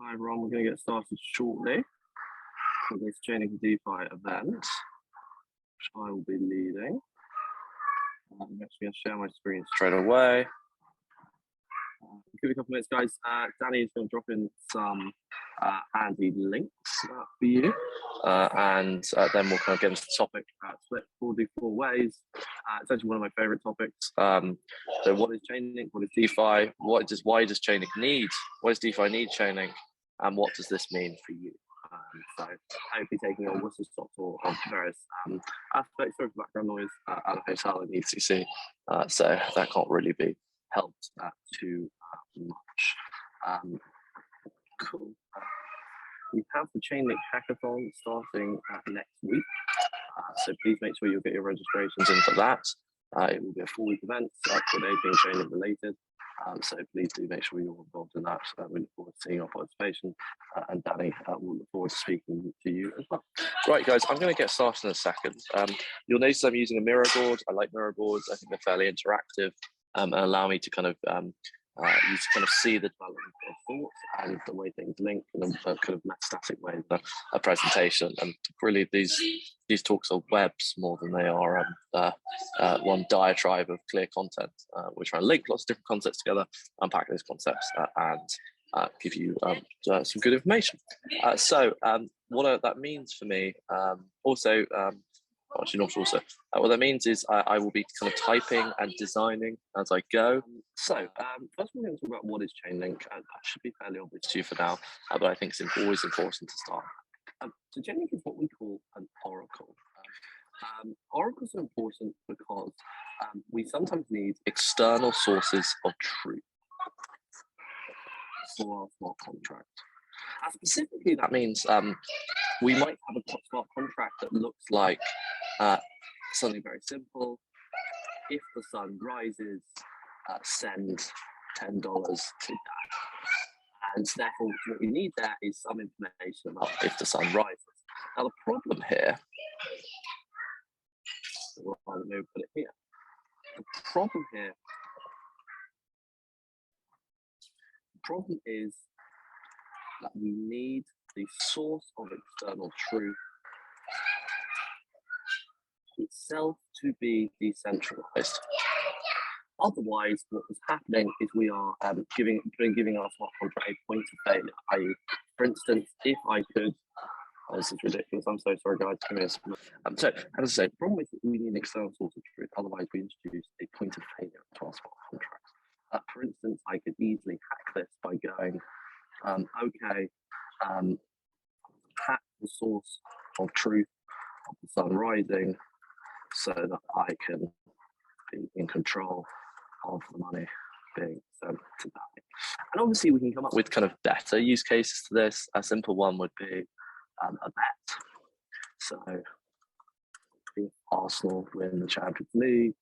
Hi everyone, we're going to get started shortly with this Chainlink and DeFi event, which I will be leading. I'm actually going to share my screen straight away. Give me a couple minutes, guys. Danny is going to drop in some handy links for you, and then we'll kind of get into the topic. Split 4 ways. It's actually one of my favorite topics. So, what is Chainlink? What is DeFi? Why does Chainlink need? Why does DeFi need Chainlink? And what does this mean for you? So, I'll be taking on whistle stops or various aspects of background noise at a hotel in ECC. So that can't really be helped too much. Cool. We have the Chainlink Hackathon starting next week. So please make sure you'll get your registrations in for that. It will be a 4-week event, with anything Chainlink related. So please do make sure you're involved in that. We look forward to seeing your participation, and Danny will look forward to speaking to you as well. Right, guys, I'm going to get started in a second. You'll notice I'm using a mirror board. I like mirror boards. I think they're fairly interactive and allow me to kind of you to kind of see the development of thoughts and the way things link in a kind of metastatic way in a presentation. And really, these talks are webs more than they are one diatribe of clear content. We're trying to link lots of different concepts together, unpack those concepts, and give you some good information. So what that means for me, actually not also, what that means is I will be kind of typing and designing as I go. So first we're going to talk about what is Chainlink. That should be fairly obvious to you for now, but I think it's always important to start. So Chainlink is what we call an oracle. Oracles are important because we sometimes need external sources of truth for our smart contract. Specifically, that means we might have a smart contract that looks like something very simple. If the sun rises, send $10 to that. And therefore, what we need there is some information about if the sun rises. Now, the problem here, let me put it here. The problem is that we need the source of external truth itself to be decentralized. Otherwise, what is happening is we are giving our smart contract a point of failure. I.e., for instance, if I could, this is ridiculous. I'm so sorry, guys. Give me a so, as I say, the problem is that we need an external source of truth. Otherwise, we introduce a point of failure to our smart contract. For instance, I could easily hack this by going, hack the source of truth of the sun rising so that I can be in control of the money being sent to that. And obviously we can come up with kind of better use cases to this. A simple one would be a bet. So if Arsenal win the Champions League,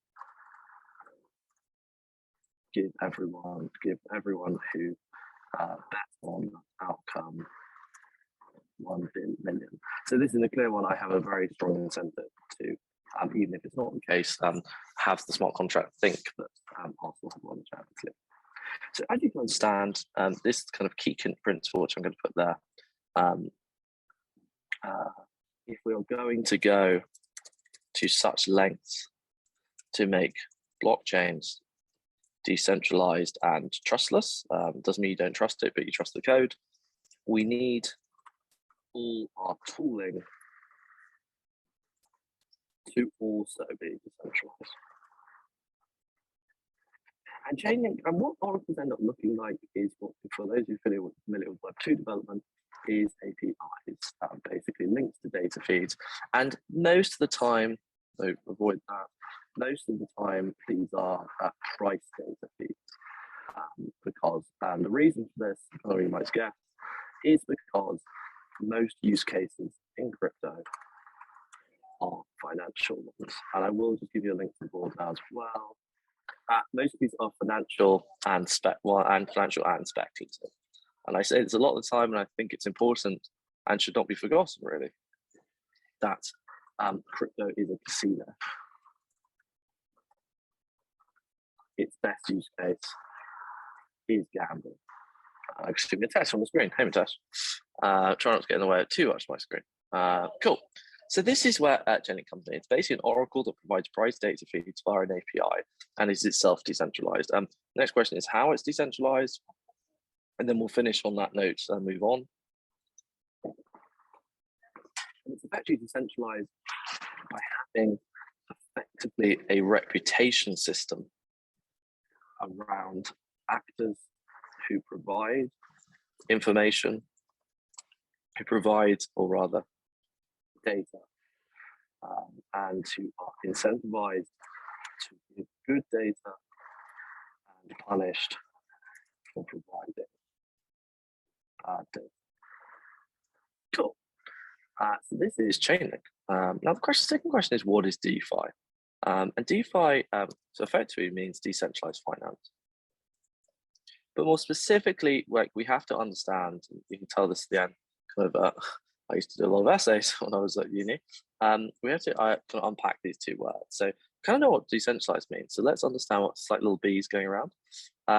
give everyone who bets on the outcome 1 million. So this is a clear one. I have a very strong incentive to, even if it's not the case, have the smart contract think that Arsenal have won the Champions League. So as you can understand, this kind of key principle, which I'm going to put there, if we are going to go to such lengths to make blockchains decentralized and trustless, doesn't mean you don't trust it, but you trust the code, we need all our tooling to also be decentralized. And Chainlink, and what oracles end up looking like is what, for those who are familiar with Web2 development, is APIs, basically links to data feeds. And most of the time, so avoid that, most of the time these are price data feeds. Because the reason for this, you might guess, is because most use cases in crypto are financial ones. And I will just give you a link to the board now as well. Most of these are financial and speculative. And I say this a lot of the time, and I think it's important and should not be forgotten, really, that crypto is a casino. Its best use case is gambling. I just give me a test on the screen. Hey, test. Try not to get in the way of too much of my screen. Cool. So this is where Chainlink comes in. It's basically an oracle that provides price data feeds via an API and is itself decentralized. Next question is how it's decentralized, and then we'll finish on that note and move on. And it's effectively decentralized by having effectively a reputation system around actors who provide information, who provide, or rather, data, and who are incentivized to give good data and punished for providing bad data. Cool. So this is Chainlink. Now the second question is, what is DeFi? And DeFi, so effectively means decentralized finance. But more specifically, like we have to understand, you can tell this at the end, kind of, I used to do a lot of essays when I was at uni. We have to kind of unpack these two words. So kind of know what decentralized means. So let's understand what's like little bees going around.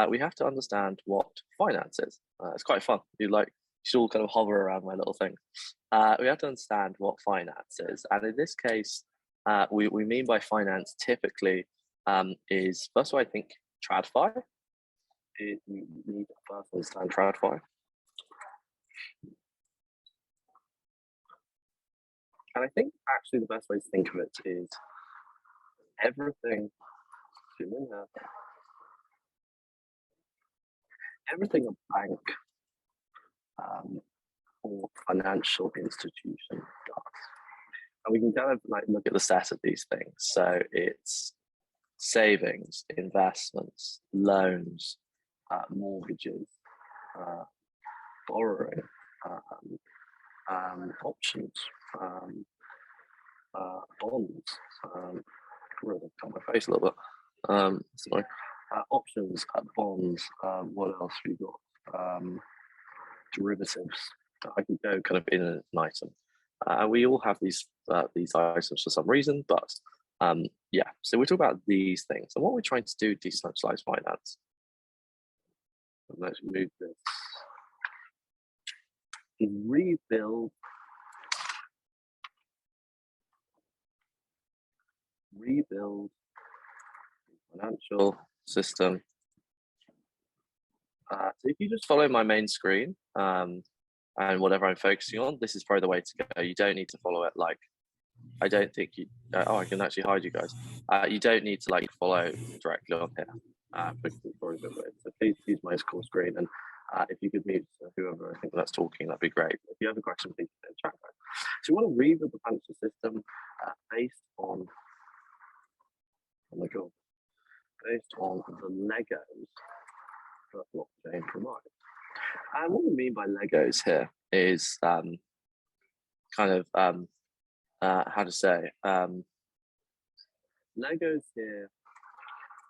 We have to understand what finance is. It's quite fun. You should all kind of hover around my little thing. We have to understand what finance is. And in this case, we mean by finance typically is, first of all, I think TradFi. You need to first understand TradFi. And I think actually the best way to think of it is everything, zoom in here, everything a bank or financial institution does. And we can kind of like look at the set of these things. So it's savings, investments, loans, mortgages, borrowing, options, bonds. Really cut my face a little bit. Sorry. Options, bonds. What else we got? Derivatives. I can go kind of in an item. We all have these items for some reason, but yeah. So we're talking about these things, and what we're trying to do, decentralized finance. Let's move this. Rebuild the financial system. So if you just follow my main screen and whatever I'm focusing on, this is probably the way to go. You don't need to follow it like, I don't think you, oh, I can actually hide you guys. You don't need to like follow directly on here. So please use my core screen, and if you could mute whoever I think that's talking, that'd be great. If you have a question, please put it in the chat. So we want to rebuild the financial system based on, oh my god, based on the Legos that blockchain provides. And what we mean by Legos here is kind of how to say, Legos here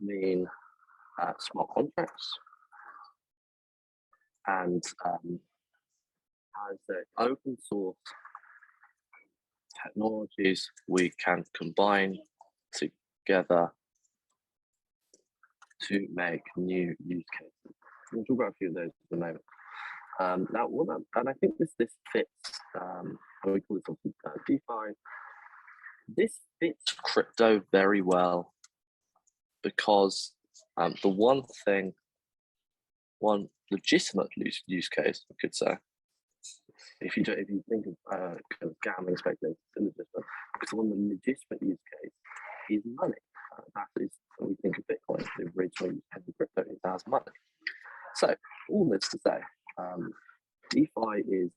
mean smart contracts and as open source technologies we can combine together to make new use cases. We'll talk about a few of those in a moment. Now, and I think this fits, we call this DeFi. This fits crypto very well because the one legitimate use case, I could say, if you think of kind of gambling speculation, it's illegitimate, because one legitimate use case is money. That is, when we think of Bitcoin, the original use case of crypto is as money. So, all this to say, DeFi is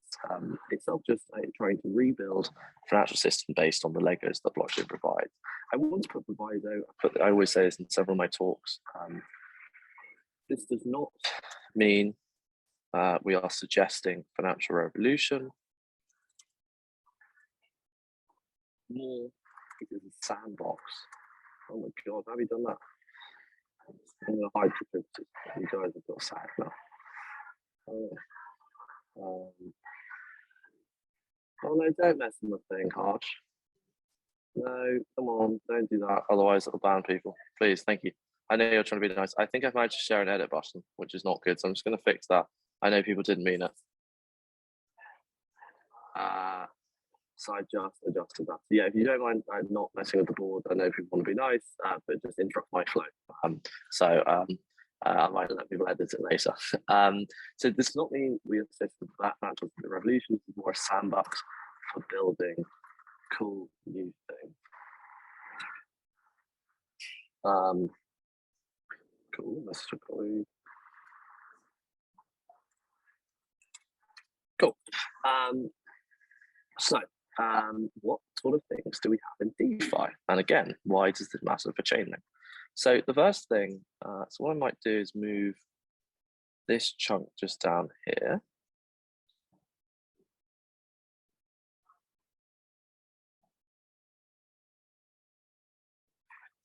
itself just trying to rebuild a financial system based on the Legos that blockchain provides. I want to put proviso, I always say this in several of my talks, this does not mean we are suggesting financial revolution. More, it is a sandbox. Oh my god, have you done that? I'm going to hide the pictures. You guys have got sacked now. Oh no, don't mess with the thing, Harsh. No, come on, don't do that. Otherwise it'll ban people. Please, thank you. I know you're trying to be nice. I think I've managed to share an edit button, which is not good. So I'm just going to fix that. I know people didn't mean it. So I just adjusted that. So yeah, if you don't mind, I'm not messing with the board. I know people want to be nice, but just interrupt my flow. I might let people edit it later. So this does not mean we assist with that was the revolution. This is more a sandbox for building cool new things. Cool, let's just go. Cool. What sort of things do we have in DeFi? And again, why does this matter for Chainlink? So the first thing, so what I might do is move this chunk just down here.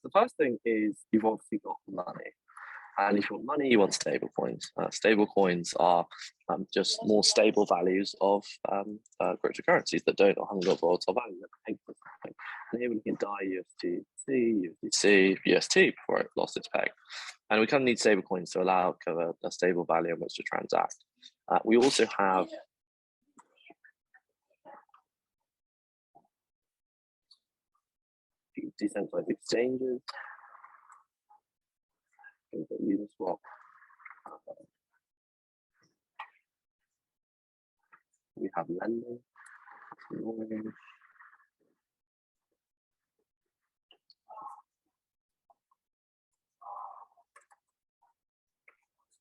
The first thing is you've obviously got money. And if you want money, you want stable coins. Stable coins are just more stable values of cryptocurrencies that don't have a volatile value. And here we can DAI USDC, USDC, UST before it lost its peg. And we kind of need stable coins to allow a stable value on which to transact. We also have decentralized exchanges. Uniswap. We have lending.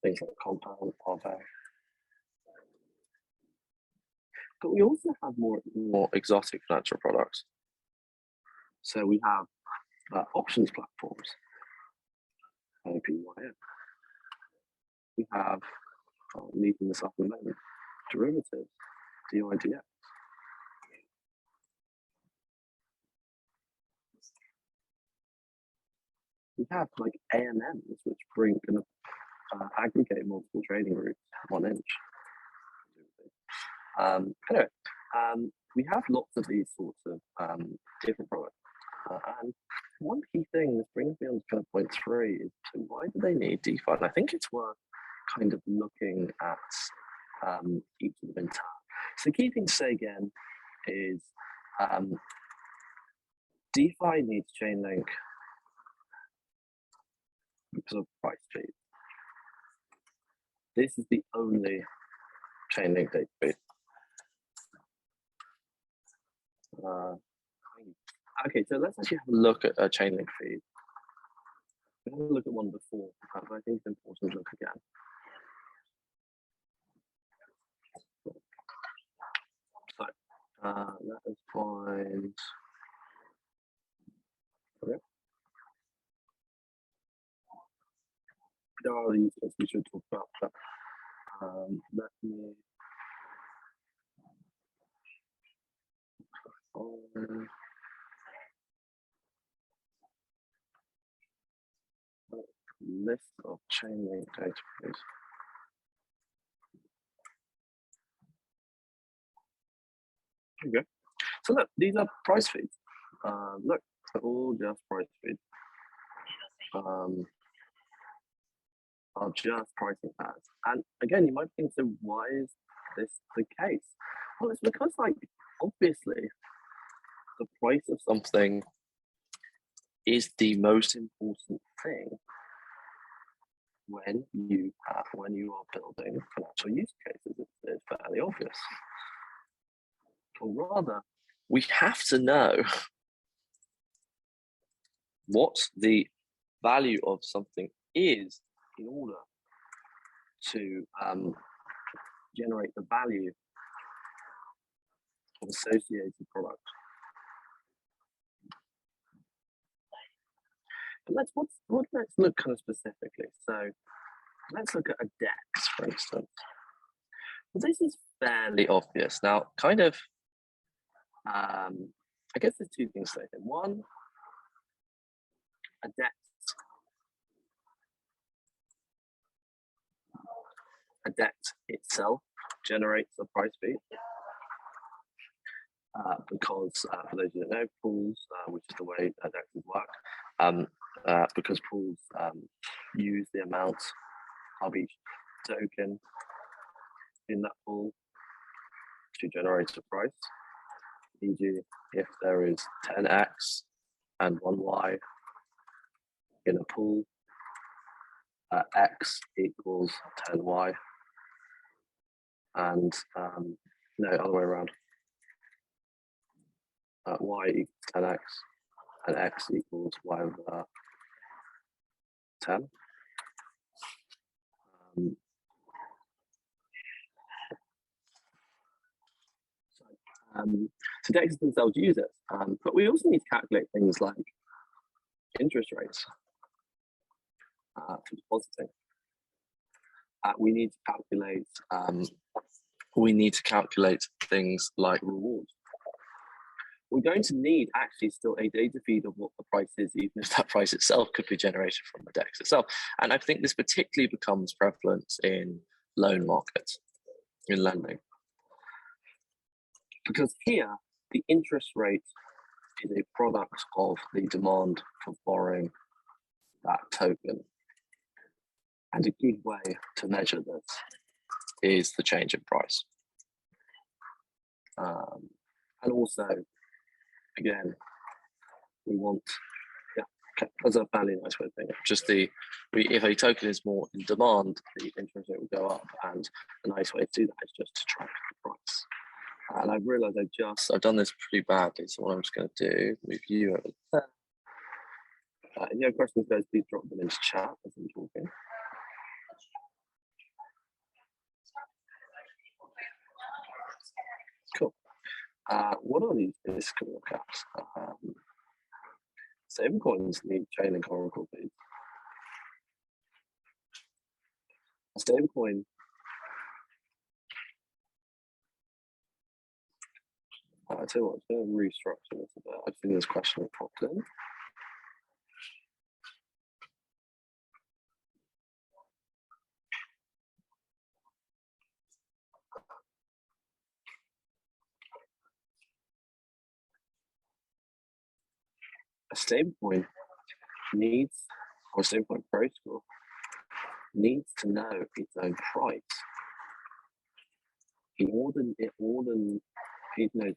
Things like compound, Parve. But we also have more exotic financial products. So we have options platforms. OPYM. We have leading the supplement derivatives, DIDX. We have like AMMs, which bring aggregate multiple trading routes 1 inch. Anyway, we have lots of these sorts of different products. And one key thing, this brings me on to kind of point 3, is so why do they need DeFi? And I think it's worth kind of looking at each of them in turn. So the key thing to say again is DeFi needs Chainlink because of price feed. This is the only Chainlink data feed. Okay, so let's actually have a look at a Chainlink feed. We had a look at one before, but I think it's important to look again. So let us find. Okay. There are these things we should talk about, but let me. List of Chainlink database. Okay, so look, these are price feeds. Look, they're all just price feeds. Are just pricing pads. And again, you might think, so why is this the case? Well, it's because, like, obviously, the price of something is the most important thing when you are building financial use cases. It's fairly obvious. Or rather, we have to know what the value of something is in order to generate the value of associated product. But let's look kind of specifically. So let's look at a DEX, for instance. Well, this is fairly obvious. Now, kind of, I guess there's 2 things to say here. One, a DEX itself generates a price feed. Because for those who don't know, pools, which is the way DEXs work, because pools use the amount of each token in that pool to generate a price. E.g., if there is 10x and 1y in a pool, x equals 10y, and no, other way around. Y equals 10x and x equals y over 10. So DEXs themselves use it, but we also need to calculate things like interest rates for depositing. We need to calculate things like rewards. We're going to need actually still a data feed of what the price is, even if that price itself could be generated from the DEX itself. And I think this particularly becomes prevalent in loan markets, in lending. Because here, the interest rate is a product of the demand for borrowing that token. And a good way to measure this is the change in price. And also, again, we want, that's a fairly nice way of thinking. Just if a token is more in demand, the interest rate will go up. And a nice way to do that is just to track the price. And I've realized I've done this pretty badly. So what I'm just going to do, move you over there. If you have questions, guys, please drop them into chat as I'm talking. Cool. What are these Discord caps? Stablecoins need Chainlink Oracle feeds. A stablecoin I tell you what, I'm going to restructure this a bit. I've seen this question popped in. A stablecoin needs, or a stablecoin protocol needs to know its own price. It knows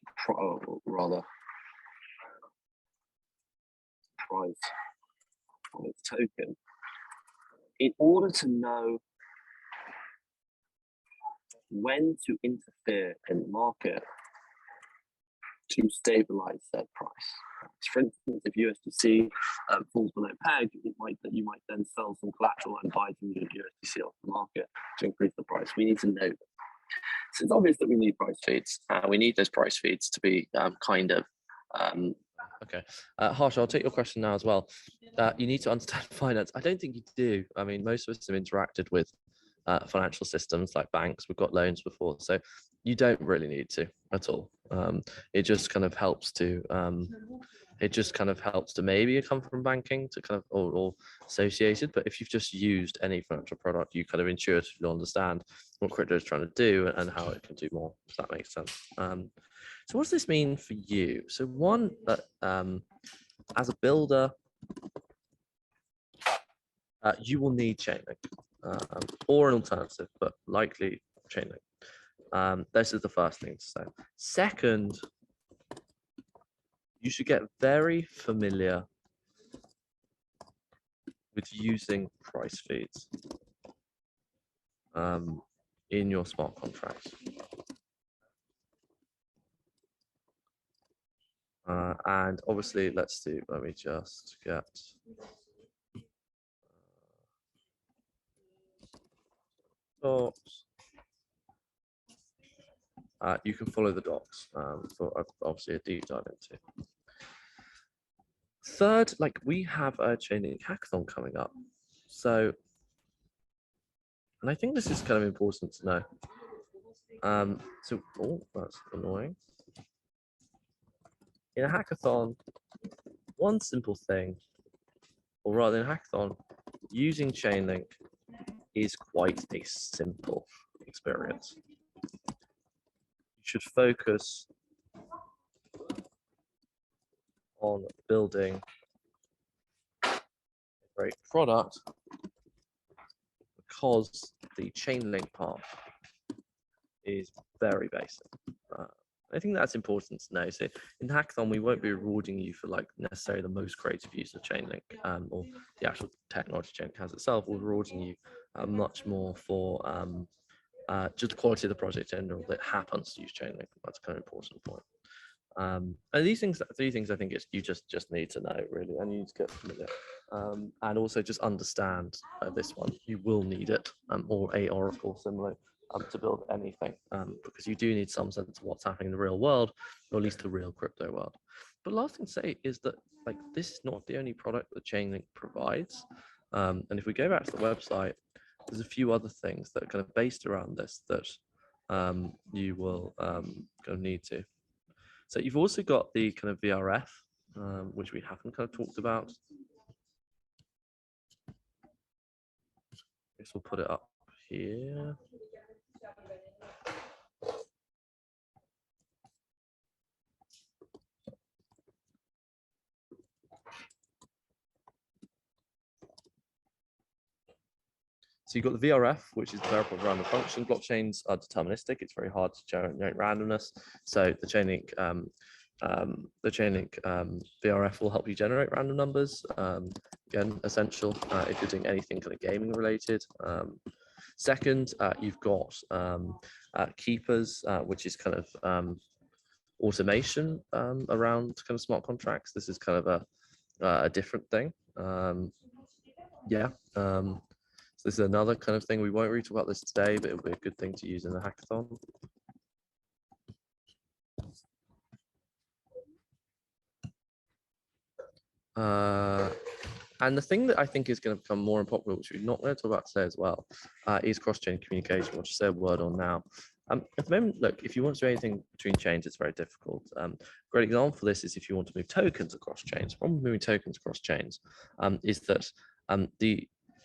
price on its token. In order to know when to interfere in the market to stabilize that price. For instance, if USDC falls below peg, you might then sell some collateral and buy some USDC off the market to increase the price. We need to know that. So it's obvious that we need price feeds. We need those price feeds to be Okay, Harsh, I'll take your question now as well. You need to understand finance. I don't think you do. I mean, most of us have interacted with financial systems like banks. We've got loans before, so you don't really need to at all. It just kind of helps to maybe come from banking to kind of or associated. But if you've just used any financial product, you kind of intuitively understand what crypto is trying to do and how it can do more. Does that make sense? So what does this mean for you? So one, that as a builder, you will need Chainlink or an alternative, but likely Chainlink. This is the first thing to say. Second, you should get very familiar with using price feeds in your smart contracts. And obviously, let me just get docs. You can follow the docs for obviously a deep dive into. Third, we have a Chainlink Hackathon coming up. So, and I think this is kind of important to know. Oh, that's annoying. In a hackathon, one simple thing, or rather in a hackathon, using Chainlink is quite a simple experience. You should focus on building a great product because the Chainlink part is very basic. I think that's important to know. So in Hackathon, we won't be rewarding you for like necessarily the most creative use of Chainlink or the actual technology Chainlink has itself. We're rewarding you much more for just the quality of the project in general that happens to use Chainlink. That's kind of important point. And these things, three things I think you just need to know really, and you need to get familiar. And also just understand this one. You will need it, or a Oracle similarly, to build anything, because you do need some sense of what's happening in the real world, or at least the real crypto world. But last thing to say is that like this is not the only product that Chainlink provides. And if we go back to the website, there's a few other things that are kind of based around this that you will kind of need to. So you've also got the kind of VRF, which we haven't kind of talked about. I guess we'll put it up here. So you've got the VRF, which is the variable random function. Blockchains are deterministic. It's very hard to generate randomness. So the Chainlink VRF will help you generate random numbers. Again, essential if you're doing anything kind of gaming related. Second, you've got keepers, which is kind of automation around kind of smart contracts. This is kind of a different thing. So this is another kind of thing. We won't really talk about this today, but it'll be a good thing to use in the hackathon. And the thing that I think is going to become more popular, which we're not going to talk about today as well, is cross-chain communication. We'll just say a word on now. At the moment, look, if you want to do anything between chains, it's very difficult. Great example for this is if you want to move tokens across chains. The problem with moving tokens across chains is that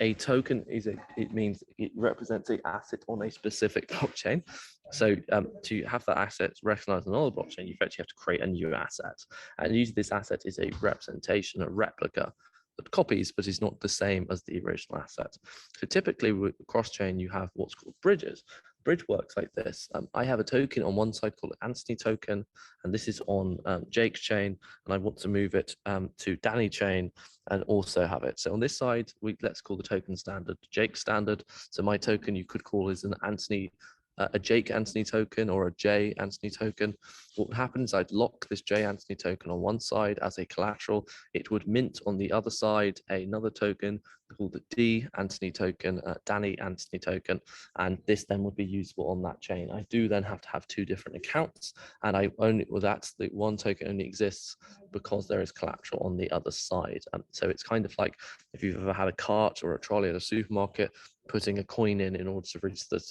a token it means it represents an asset on a specific blockchain. So to have that asset recognized on another blockchain, you actually have to create a new asset. And usually this asset is a representation, a replica that copies, but is not the same as the original asset. So typically with cross-chain, you have what's called bridges. Bridge works like this. I have a token on one side called Anthony token, and this is on Jake's chain, and I want to move it to Danny chain and also have it. So on this side, let's call the token standard Jake standard. So my token you could call is an Anthony, a Jake Anthony token or a J Anthony token. What would happen is I'd lock this J Anthony token on one side as a collateral. It would mint on the other side another token called the D Anthony token, Danny Anthony token, and this then would be usable on that chain. I do then have to have two different accounts, and that's the one token only exists because there is collateral on the other side. So it's kind of like if you've ever had a cart or a trolley at a supermarket, putting a coin in order to reach the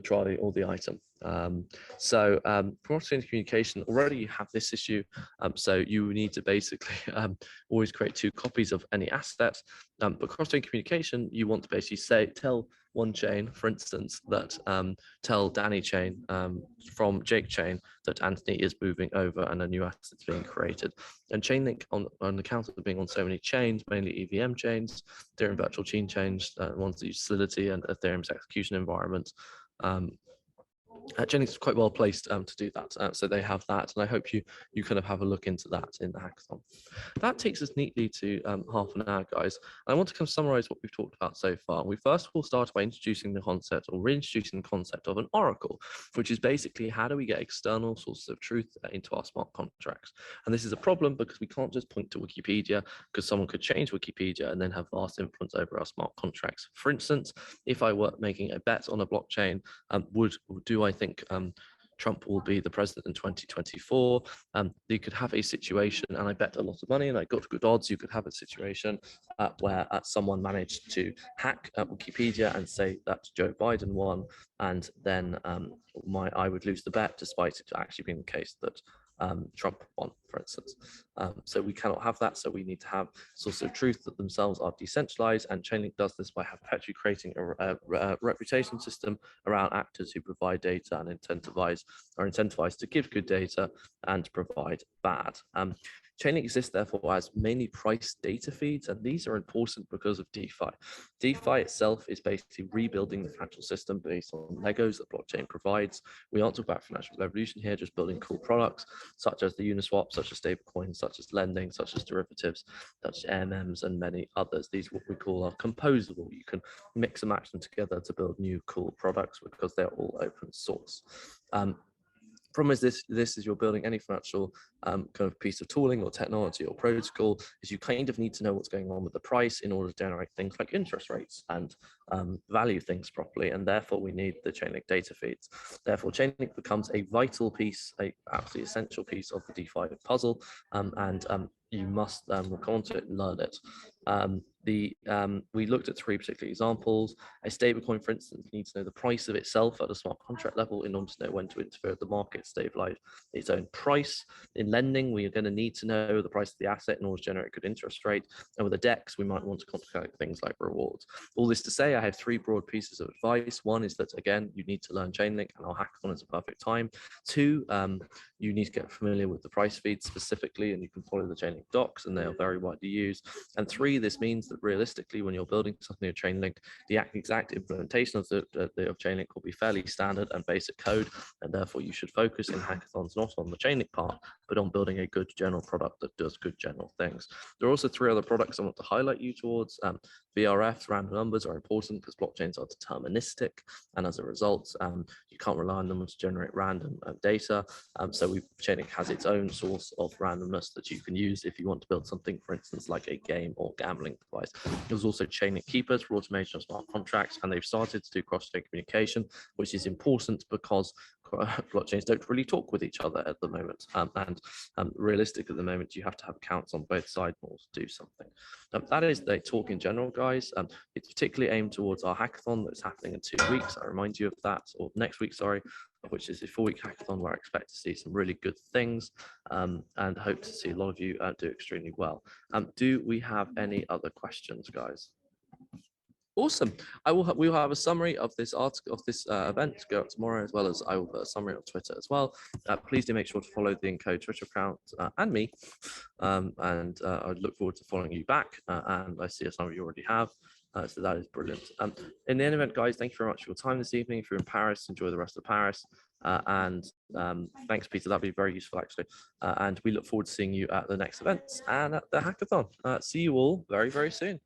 trolley or the item. Cross-chain communication, already you have this issue. So you need to basically always create two copies of any asset. But cross-chain communication, you want to basically tell one chain, for instance, that tell Danny chain from Jake chain that Anthony is moving over and a new asset is being created. And Chainlink, on account of being on so many chains, mainly EVM chains, Ethereum virtual chains, ones that use Solidity and Ethereum's execution environment, Chainlink is quite well placed to do that. So they have that, and I hope you kind of have a look into that in the hackathon. That takes us neatly to half an hour, guys. I want to kind of summarize what we've talked about so far. We first will start by introducing the concept or reintroducing the concept of an oracle, which is basically how do we get external sources of truth into our smart contracts. And this is a problem because we can't just point to Wikipedia, because someone could change Wikipedia and then have vast influence over our smart contracts. For instance, if I were making a bet on a blockchain, do I think Trump will be the president in 2024? You could have a situation, and I bet a lot of money and I got good odds, you could have a situation where someone managed to hack Wikipedia and say that Joe Biden won, and then I would lose the bet despite it actually being the case that Trump won, for instance. So we cannot have that. So we need to have sources of truth that themselves are decentralized, and Chainlink does this by perpetually creating a reputation system around actors who provide data and are incentivized to give good data and provide bad. Chainlink exists therefore as mainly price data feeds, and these are important because of DeFi. DeFi itself is basically rebuilding the financial system based on Legos that blockchain provides. We aren't talking about financial revolution here, just building cool products such as the Uniswap, such as stablecoins, such as lending, such as derivatives, such as AMMs, and many others. These what we call are composable. You can mix and match them together to build new cool products because they're all open source. Problem is this is you're building any financial kind of piece of tooling or technology or protocol is you kind of need to know what's going on with the price in order to generate things like interest rates and value things properly, and therefore we need the Chainlink data feeds. Therefore Chainlink becomes a vital piece, a absolutely essential piece of the DeFi puzzle, and you must we'll come on to it and learn it. We looked at 3 particular examples. A stablecoin, for instance, needs to know the price of itself at a smart contract level in order to know when to interfere with the market, stabilize its own price. In lending, we are going to need to know the price of the asset in order to generate a good interest rate. And with a DEX, we might want to calculate things like rewards. All this to say, I have 3 broad pieces of advice. One is that, again, you need to learn Chainlink, and our hackathon is a perfect time. 2, you need to get familiar with the price feeds specifically, and you can follow the Chainlink docs, and they are very widely used. And 3, this means that realistically, when you're building something with Chainlink, the exact implementation of Chainlink will be fairly standard and basic code, and therefore you should focus in hackathons not on the Chainlink part, but on building a good general product that does good general things. There are also 3 other products I want to highlight you towards. VRFs, random numbers, are important because blockchains are deterministic, and as a result, you can't rely on them to generate random data. So Chainlink has its own source of randomness that you can use if you want to build something, for instance, like a game or gambling device. There's also Chainlink Keepers for automation of smart contracts, and they've started to do cross-chain communication, which is important because blockchains don't really talk with each other at the moment, and realistic at the moment you have to have accounts on both sides in order to do something. That is the talk in general, guys. It's particularly aimed towards our hackathon that's happening in 2 weeks. I remind you of that, or next week, sorry, which is a 4-week hackathon where I expect to see some really good things, and hope to see a lot of you do extremely well. Do we have any other questions, guys? Awesome. We will have a summary of this article, of this event to go up tomorrow, as well as I will put a summary on Twitter as well. Please do make sure to follow the Encode Twitter account and me, and I look forward to following you back, and I see some of you already have. So that is brilliant. In the end event, guys, thank you very much for your time this evening. If you're in Paris, enjoy the rest of Paris. And thanks, Peter. That'd be very useful, actually. And we look forward to seeing you at the next events and at the hackathon. See you all very, very soon.